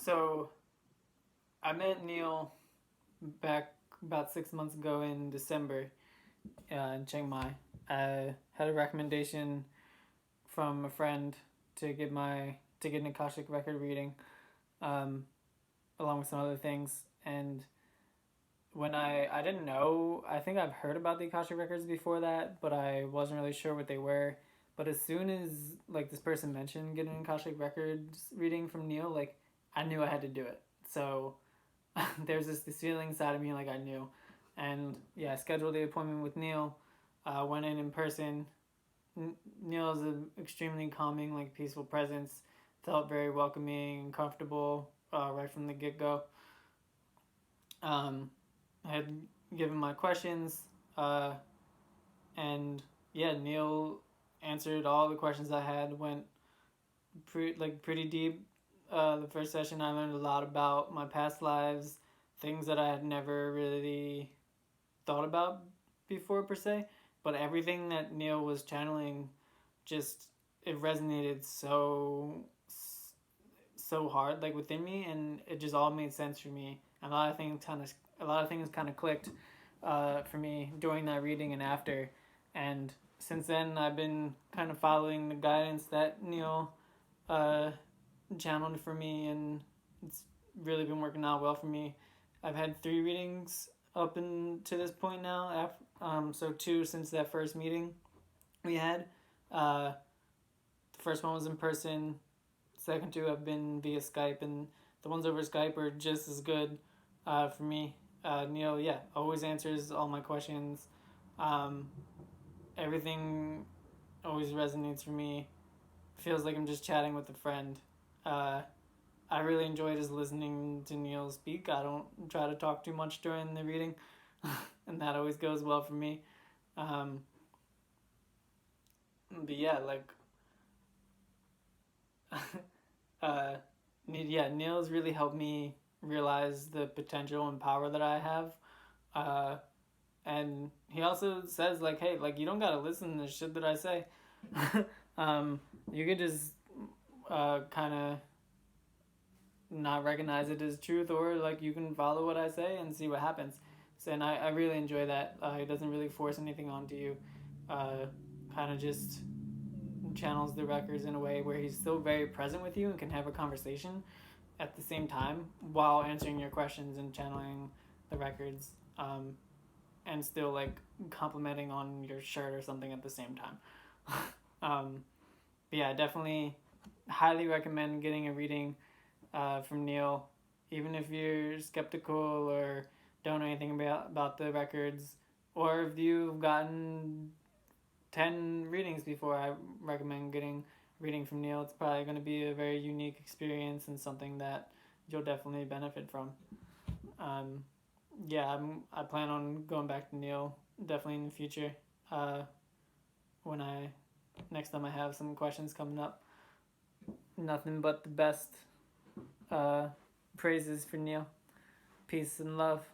So I met Neil back about 6 months ago in December in Chiang Mai. I had a recommendation from a friend to get an Akashic record reading, um, along with some other things. And when I didn't know, I think I've heard about the Akashic records before that, but I wasn't really sure what they were. But as soon as like this person mentioned getting an Akashic records reading from Neil, like I knew I had to do it. So there's this feeling inside of me like I knew, and yeah, I scheduled the appointment with Neil. Went in person. Neil is an extremely calming, like peaceful presence. Felt very welcoming and comfortable right from the get go. Um, I had given my questions, uh, and yeah, Neil answered all the questions I had. Went pretty deep. The first session, I learned a lot about my past lives, things that I had never really thought about before per se. But everything that Neil was channeling, just it resonated so hard like within me, and it just all made sense for me. And a lot of things kind of clicked for me during that reading and after. And since then, I've been kind of following the guidance that Neil uh, channeled for me, and it's really been working out well for me. I've had 3 readings up to this point now. So 2 since that first meeting we had. The first one was in person. Second 2 have been via Skype, and the ones over Skype are just as good for me. Neil, yeah, always answers all my questions. Um, Everything always resonates for me. Feels like I'm just chatting with a friend. Uh, I really enjoy just listening to Neil speak. I don't try to talk too much during the reading, and that always goes well for me. Um, but yeah, like, yeah, Neil's really helped me realize the potential and power that I have. Uh, and he also says like, hey, like you don't gotta listen to the shit that I say. You could just kind of not recognize it as truth, or like you can follow what I say and see what happens. So, and I really enjoy that. He doesn't really force anything onto you. Kind of just channels the records in a way where he's still very present with you and can have a conversation at the same time while answering your questions and channeling the records, and still like complimenting on your shirt or something at the same time. But yeah, definitely highly recommend getting a reading from Neil, even if you're skeptical or don't know anything about the records, or if you've gotten 10 readings before. I recommend getting reading from Neil. It's probably going to be a very unique experience and something that you'll definitely benefit from. Um, yeah, I plan on going back to Neil definitely in the future. When I next time I have some questions coming up. Nothing but the best praises for Neil. Peace and love.